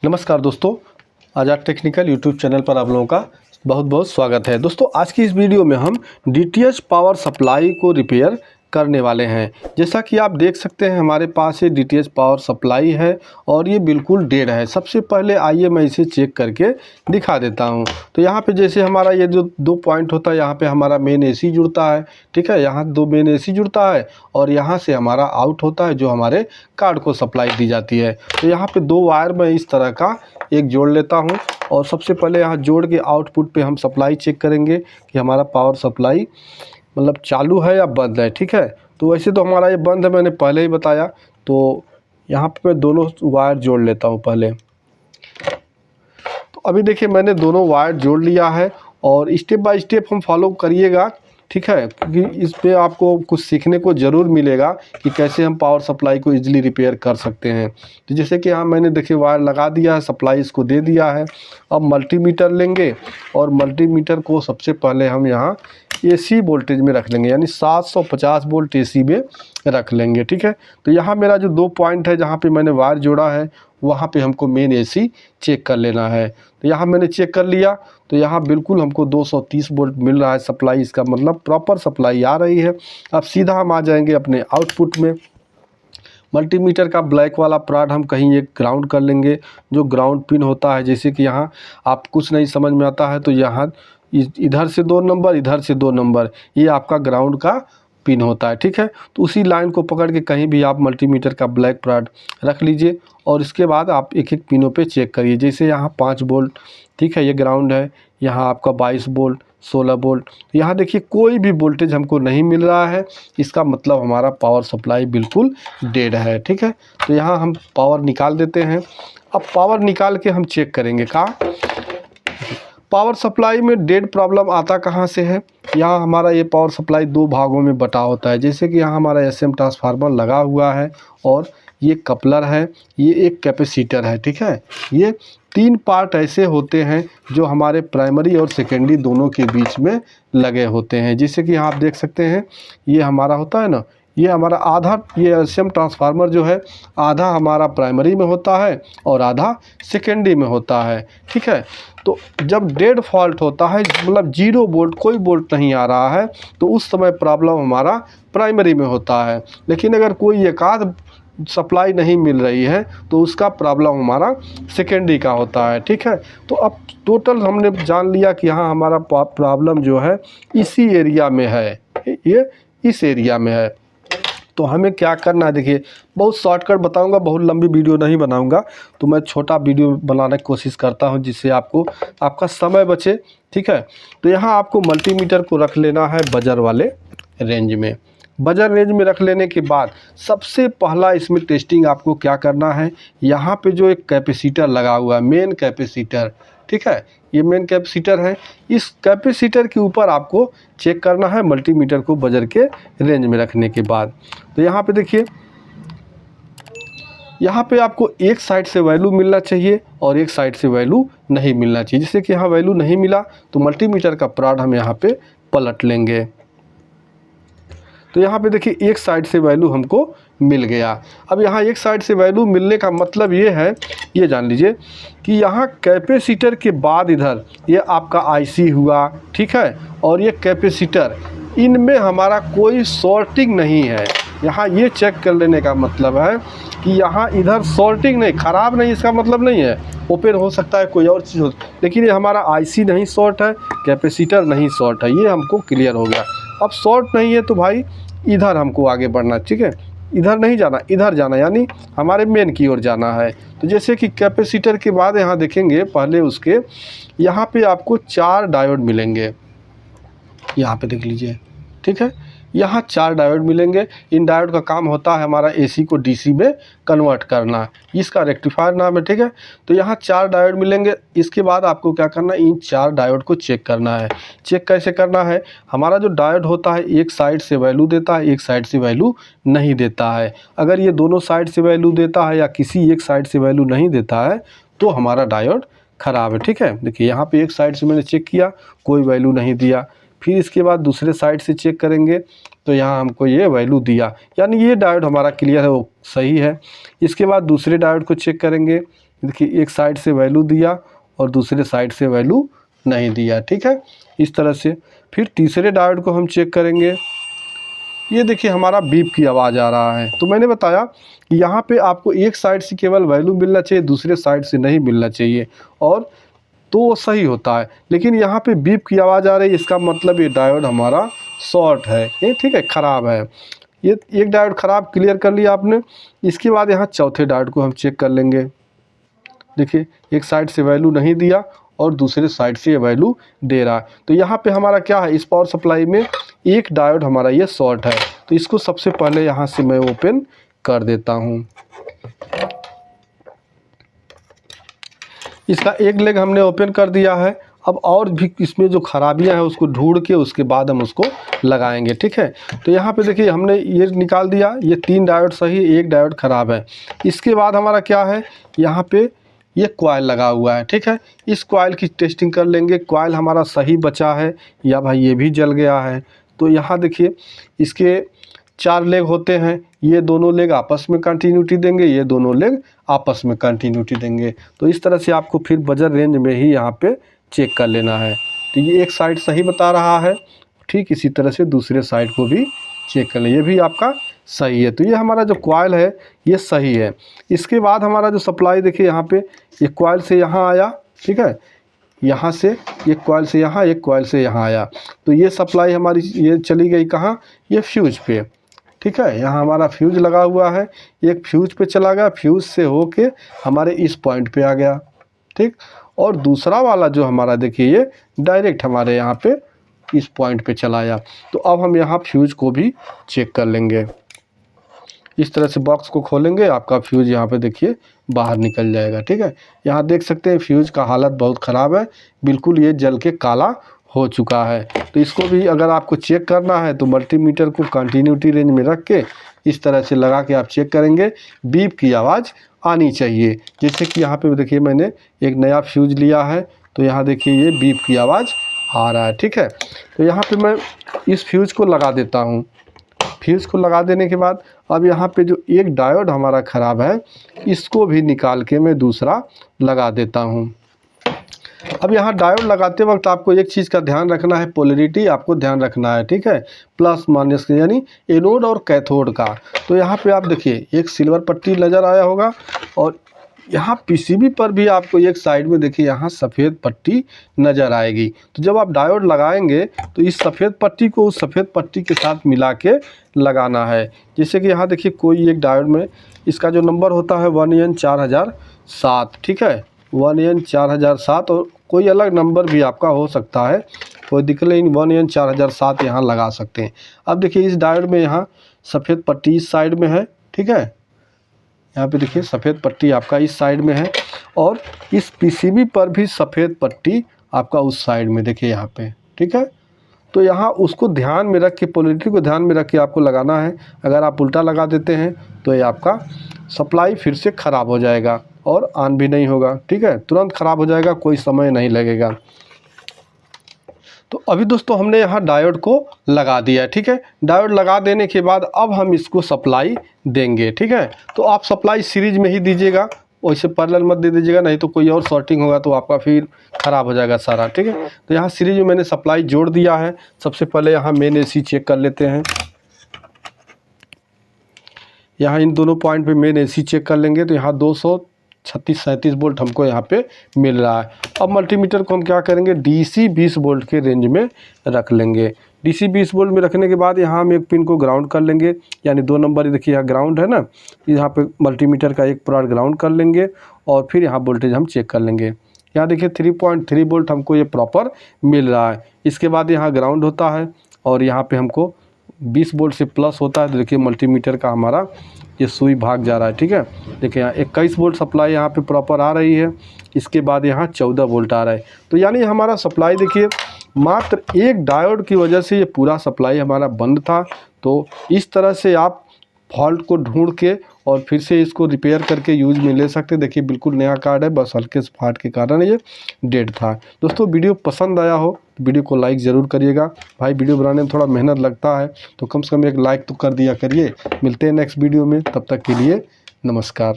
नमस्कार दोस्तों, आज़ाद technical YouTube channel पर आप लोगों का बहुत बहुत स्वागत है। दोस्तों, आज की इस वीडियो में हम डीटीएच पावर सप्लाई को रिपेयर करने वाले हैं। जैसा कि आप देख सकते हैं, हमारे पास ये डीटीएच पावर सप्लाई है और ये बिल्कुल डेड है। सबसे पहले आइए मैं इसे चेक करके दिखा देता हूँ। तो यहाँ पे जैसे हमारा ये जो 2 पॉइंट होता है, यहाँ पे हमारा मेन एसी जुड़ता है, ठीक है। यहाँ 2 मेन एसी जुड़ता है और यहाँ से हमारा आउट होता है जो हमारे कार्ड को सप्लाई दी जाती है। तो यहाँ पे 2 वायर मैं इस तरह का एक जोड़ लेता हूँ और सबसे पहले यहाँ जोड़ के आउटपुट पे हम सप्लाई चेक करेंगे कि हमारा पावर सप्लाई मतलब चालू है या बंद है, ठीक है। तो वैसे तो हमारा ये बंद है, मैंने पहले ही बताया। तो यहाँ पे मैं दोनों वायर जोड़ लेता हूँ पहले। तो अभी देखिए, मैंने दोनों वायर जोड़ लिया है और स्टेप बाय स्टेप हम फॉलो करिएगा, ठीक है, क्योंकि इस पे आपको कुछ सीखने को ज़रूर मिलेगा कि कैसे हम पावर सप्लाई को इजीली रिपेयर कर सकते हैं। तो जैसे कि यहाँ मैंने देखिए वायर लगा दिया है, सप्लाई इसको दे दिया है। अब मल्टीमीटर लेंगे और मल्टीमीटर को सबसे पहले हम यहाँ एसी वोल्टेज में रख लेंगे, यानी 750 वोल्ट एसी में रख लेंगे, ठीक है। तो यहाँ मेरा जो 2 पॉइंट है जहाँ पे मैंने वायर जोड़ा है, वहाँ पे हमको मेन एसी चेक कर लेना है। तो यहाँ मैंने चेक कर लिया, तो यहाँ बिल्कुल हमको 230 वोल्ट मिल रहा है सप्लाई, इसका मतलब प्रॉपर सप्लाई आ रही है। अब सीधा हम आ जाएंगे अपने आउटपुट में। मल्टीमीटर का ब्लैक वाला प्रोड हम कहीं एक ग्राउंड कर लेंगे, जो ग्राउंड पिन होता है। जैसे कि यहाँ आप कुछ नहीं समझ में आता है तो यहाँ इधर से 2 नंबर, इधर से 2 नंबर, ये आपका ग्राउंड का पिन होता है, ठीक है। तो उसी लाइन को पकड़ के कहीं भी आप मल्टीमीटर का ब्लैक प्रोड रख लीजिए और इसके बाद आप एक एक पिनों पे चेक करिए। जैसे यहाँ 5 वोल्ट, ठीक है, ये ग्राउंड है। यहाँ आपका 22 वोल्ट, 16 वोल्ट। यहाँ देखिए कोई भी वोल्टेज हमको नहीं मिल रहा है, इसका मतलब हमारा पावर सप्लाई बिल्कुल डेड है, ठीक है। तो यहाँ हम पावर निकाल देते हैं। अब पावर निकाल के हम चेक करेंगे कहाँ पावर सप्लाई में डेड प्रॉब्लम आता कहाँ से है। यहाँ हमारा ये पावर सप्लाई 2 भागों में बटा होता है। जैसे कि यहाँ हमारा एसएम ट्रांसफार्मर लगा हुआ है और ये कपलर है, ये एक कैपेसिटर है, ठीक है। ये 3 पार्ट ऐसे होते हैं जो हमारे प्राइमरी और सेकेंडरी दोनों के बीच में लगे होते हैं। जैसे कि आप देख सकते हैं, ये हमारा होता है ना, ये हमारा आधा, ये एसएम ट्रांसफार्मर जो है आधा हमारा प्राइमरी में होता है और आधा सेकेंडरी में होता है, ठीक है। तो जब डेड फॉल्ट होता है, मतलब 0 वोल्ट, कोई वोल्ट नहीं आ रहा है, तो उस समय प्रॉब्लम हमारा प्राइमरी में होता है। लेकिन अगर कोई एकाध सप्लाई नहीं मिल रही है तो उसका प्रॉब्लम हमारा सेकेंडरी का होता है, ठीक है। तो अब टोटल हमने जान लिया कि हाँ हमारा प्रॉब्लम जो है इसी एरिया में है, ये इस एरिया में है। तो हमें क्या करना है, देखिए बहुत शॉर्टकट बताऊंगा, बहुत लंबी वीडियो नहीं बनाऊंगा। तो मैं छोटा वीडियो बनाने की कोशिश करता हूं जिससे आपका समय बचे, ठीक है। तो यहाँ आपको मल्टीमीटर को रख लेना है बजर वाले रेंज में। बजर रेंज में रख लेने के बाद सबसे पहला इसमें टेस्टिंग आपको क्या करना है, यहाँ पे जो एक कैपेसिटर लगा हुआ है, मेन कैपेसिटर, ठीक है, ये मेन कैपेसिटर है। इस कैपेसिटर के ऊपर आपको चेक करना है मल्टीमीटर को बजर के रेंज में रखने के बाद। तो यहाँ पे देखिए, यहाँ पे आपको एक साइड से वैल्यू मिलना चाहिए और एक साइड से वैल्यू नहीं मिलना चाहिए। जैसे कि यहाँ वैल्यू नहीं मिला तो मल्टीमीटर का प्रोड हम यहाँ पे पलट लेंगे। तो यहाँ पे देखिए एक साइड से वैल्यू हमको मिल गया। अब यहाँ एक साइड से वैल्यू मिलने का मतलब ये है, ये जान लीजिए कि यहाँ कैपेसिटर के बाद इधर ये आपका आईसी हुआ, ठीक है, और ये कैपेसिटर, इनमें हमारा कोई शॉर्टिंग नहीं है। यहाँ ये चेक कर लेने का मतलब है कि यहाँ इधर शॉर्टिंग नहीं, ख़राब नहीं, इसका मतलब नहीं है ओपन हो सकता है, कोई और चीज़ हो, लेकिन ये हमारा आईसी नहीं शॉर्ट है, कैपेसिटर नहीं शॉर्ट है, ये हमको क्लियर हो गया। अब शॉर्ट नहीं है तो भाई इधर हमको आगे बढ़ना, ठीक है, इधर नहीं जाना, इधर जाना, यानी हमारे मेन की ओर जाना है। तो जैसे कि कैपेसिटर के बाद यहाँ देखेंगे, पहले उसके यहाँ पे आपको 4 डायोड मिलेंगे, यहाँ पे देख लीजिए, ठीक है, यहाँ 4 डायोड मिलेंगे। इन डायोड का काम होता है हमारा एसी को डीसी में कन्वर्ट करना, इसका रेक्टिफायर नाम है, ठीक है। तो यहाँ 4 डायोड मिलेंगे। इसके बाद आपको क्या करना है, इन 4 डायोड को चेक करना है। चेक कैसे करना है, हमारा जो डायोड होता है एक साइड से वैल्यू देता है, एक साइड से वैल्यू नहीं देता है। अगर ये दोनों साइड से वैल्यू देता है या किसी एक साइड से वैल्यू नहीं देता है तो हमारा डायोड ख़राब है, ठीक है। देखिए यहाँ पे एक साइड से मैंने चेक किया, कोई वैल्यू नहीं दिया। फिर इसके बाद दूसरे साइड से चेक करेंगे तो यहाँ हमको ये वैल्यू दिया, यानी ये डायोड हमारा क्लियर है, वो सही है। इसके बाद दूसरे डायोड को चेक करेंगे, देखिए एक साइड से वैल्यू दिया और दूसरे साइड से वैल्यू नहीं दिया, ठीक है, इस तरह से। फिर तीसरे डायोड को हम चेक करेंगे। ये देखिए हमारा बीप की आवाज़ आ रहा है। तो मैंने बताया कि यहाँ पे आपको एक साइड से केवल वैल्यू मिलना चाहिए, दूसरे साइड से नहीं मिलना चाहिए, और तो वो सही होता है। लेकिन यहाँ पे बीप की आवाज़ आ रही है, इसका मतलब ये डायोड हमारा शॉर्ट है, ये ठीक है, ख़राब है। ये एक डायोड ख़राब क्लियर कर लिया आपने। इसके बाद यहाँ चौथे डायोड को हम चेक कर लेंगे। देखिए एक साइड से वैल्यू नहीं दिया और दूसरे साइड से ये वैल्यू दे रहा है। तो यहाँ पे हमारा क्या है, इस पावर सप्लाई में एक डायोड हमारा ये शॉर्ट है। तो इसको सबसे पहले यहाँ से मैं ओपन कर देता हूँ। इसका एक लेग हमने ओपन कर दिया है। अब और भी इसमें जो खराबियां हैं उसको ढूंढ के उसके बाद हम उसको लगाएंगे, ठीक है। तो यहाँ पे देखिए हमने ये निकाल दिया, ये 3 डायोड सही, एक डायोड ख़राब है। इसके बाद हमारा क्या है, यहाँ पे ये कॉइल लगा हुआ है, ठीक है। इस कॉइल की टेस्टिंग कर लेंगे, कॉइल हमारा सही बचा है या भाई ये भी जल गया है। तो यहाँ देखिए इसके 4 लेग होते हैं, ये दोनों लेग आपस में कंटिन्यूटी देंगे, ये दोनों लेग आपस में कंटिन्यूटी देंगे। तो इस तरह से आपको फिर बजर रेंज में ही यहाँ पे चेक कर लेना है। तो ये एक साइड सही बता रहा है, ठीक इसी तरह से दूसरे साइड को भी चेक कर लें, ये भी आपका सही है। तो ये हमारा जो कॉइल है ये सही है। इसके बाद हमारा जो सप्लाई देखिए यहाँ पे, ये कॉइल से यहाँ आया, ठीक है, यहाँ से एक कॉइल से यहाँ, एक कॉइल से यहाँ आया। तो ये सप्लाई हमारी ये चली गई कहाँ, ये फ्यूज पे, ठीक है। यहाँ हमारा फ्यूज लगा हुआ है, एक फ्यूज पे चला गया, फ्यूज से होके हमारे इस पॉइंट पे आ गया, ठीक। और दूसरा वाला जो हमारा देखिए ये डायरेक्ट हमारे यहाँ पे इस पॉइंट पे चला आया। तो अब हम यहाँ फ्यूज को भी चेक कर लेंगे। इस तरह से बॉक्स को खोलेंगे, आपका फ्यूज यहाँ पे देखिए बाहर निकल जाएगा, ठीक है। यहाँ देख सकते हैं फ्यूज का हालत बहुत ख़राब है, बिल्कुल ये जल के काला हो चुका है। तो इसको भी अगर आपको चेक करना है तो मल्टीमीटर को कंटिन्यूटी रेंज में रख के इस तरह से लगा के आप चेक करेंगे, बीप की आवाज़ आनी चाहिए। जैसे कि यहाँ पे देखिए मैंने एक नया फ्यूज लिया है, तो यहाँ देखिए ये बीप की आवाज़ आ रहा है, ठीक है। तो यहाँ पे मैं इस फ्यूज को लगा देता हूँ। फ्यूज को लगा देने के बाद अब यहाँ पे जो एक डायोड हमारा ख़राब है, इसको भी निकाल के मैं दूसरा लगा देता हूँ। अब यहाँ डायोड लगाते वक्त आपको एक चीज़ का ध्यान रखना है, पोलैरिटी आपको ध्यान रखना है, ठीक है, प्लस माइनस यानी एनोड और कैथोड का। तो यहाँ पे आप देखिए एक सिल्वर पट्टी नज़र आया होगा, और यहाँ पीसीबी पर भी आपको एक साइड में देखिए यहाँ सफ़ेद पट्टी नज़र आएगी। तो जब आप डायोड लगाएंगे तो इस सफ़ेद पट्टी को उस सफ़ेद पट्टी के साथ मिला के लगाना है। जैसे कि यहाँ देखिए कोई एक डायोड में इसका जो नंबर होता है 1N4007, ठीक है, 1N4007, और कोई अलग नंबर भी आपका हो सकता है, कोई दिक्कत नहीं, 1N4007 यहाँ लगा सकते हैं। अब देखिए इस डायोड में यहाँ सफ़ेद पट्टी इस साइड में है, ठीक है, यहाँ पे देखिए सफ़ेद पट्टी आपका इस साइड में है, और इस पीसीबी पर भी सफ़ेद पट्टी आपका उस साइड में देखिए यहाँ पे, ठीक है। तो यहाँ उसको ध्यान में रख के, पोलैरिटी को ध्यान में रख के आपको लगाना है। अगर आप उल्टा लगा देते हैं तो ये आपका सप्लाई फिर से ख़राब हो जाएगा और ऑन भी नहीं होगा, ठीक है, तुरंत ख़राब हो जाएगा, कोई समय नहीं लगेगा। तो अभी दोस्तों हमने यहाँ डायोड को लगा दिया है, ठीक है। डायोड लगा देने के बाद अब हम इसको सप्लाई देंगे, ठीक है। तो आप सप्लाई सीरीज में ही दीजिएगा, वैसे पैरेलल मत दे दीजिएगा, नहीं तो कोई और शॉर्टिंग होगा तो आपका फिर ख़राब हो जाएगा सारा, ठीक है। तो यहाँ सीरीज में मैंने सप्लाई जोड़ दिया है। सबसे पहले यहाँ मेन एसी चेक कर लेते हैं। यहाँ इन दोनों पॉइंट पे मेन एसी चेक कर लेंगे, तो यहाँ 236-37 वोल्ट हमको यहाँ पे मिल रहा है। अब मल्टीमीटर को हम क्या करेंगे, डीसी 20 वोल्ट के रेंज में रख लेंगे। डीसी 20 वोल्ट में रखने के बाद यहाँ हम एक पिन को ग्राउंड कर लेंगे, यानी 2 नंबर देखिए यहाँ ग्राउंड है ना, यहाँ पे मल्टीमीटर का एक पॉइंट ग्राउंड कर लेंगे, और फिर यहाँ वोल्टेज हम चेक कर लेंगे। यहाँ देखिए 3.3 वोल्ट हमको ये प्रॉपर मिल रहा है। इसके बाद यहाँ ग्राउंड होता है, और यहाँ पे हमको 20 वोल्ट से प्लस होता है। तो देखिए मल्टीमीटर का हमारा ये सुई भाग जा रहा है, ठीक है। देखिए यहाँ 21 वोल्ट सप्लाई यहाँ पे प्रॉपर आ रही है। इसके बाद यहाँ 14 वोल्ट आ रहा है। तो यानी हमारा सप्लाई देखिए मात्र एक डायोड की वजह से ये पूरा सप्लाई हमारा बंद था। तो इस तरह से आप फॉल्ट को ढूंढ के और फिर से इसको रिपेयर करके यूज में ले सकते हैं। देखिए बिल्कुल नया कार्ड है, बस हल्के से फाट के कारण ये डेड था। दोस्तों वीडियो पसंद आया हो तो वीडियो को लाइक ज़रूर करिएगा। भाई वीडियो बनाने में थोड़ा मेहनत लगता है, तो कम से कम एक लाइक तो कर दिया करिए। मिलते हैं नेक्स्ट वीडियो में, तब तक के लिए नमस्कार।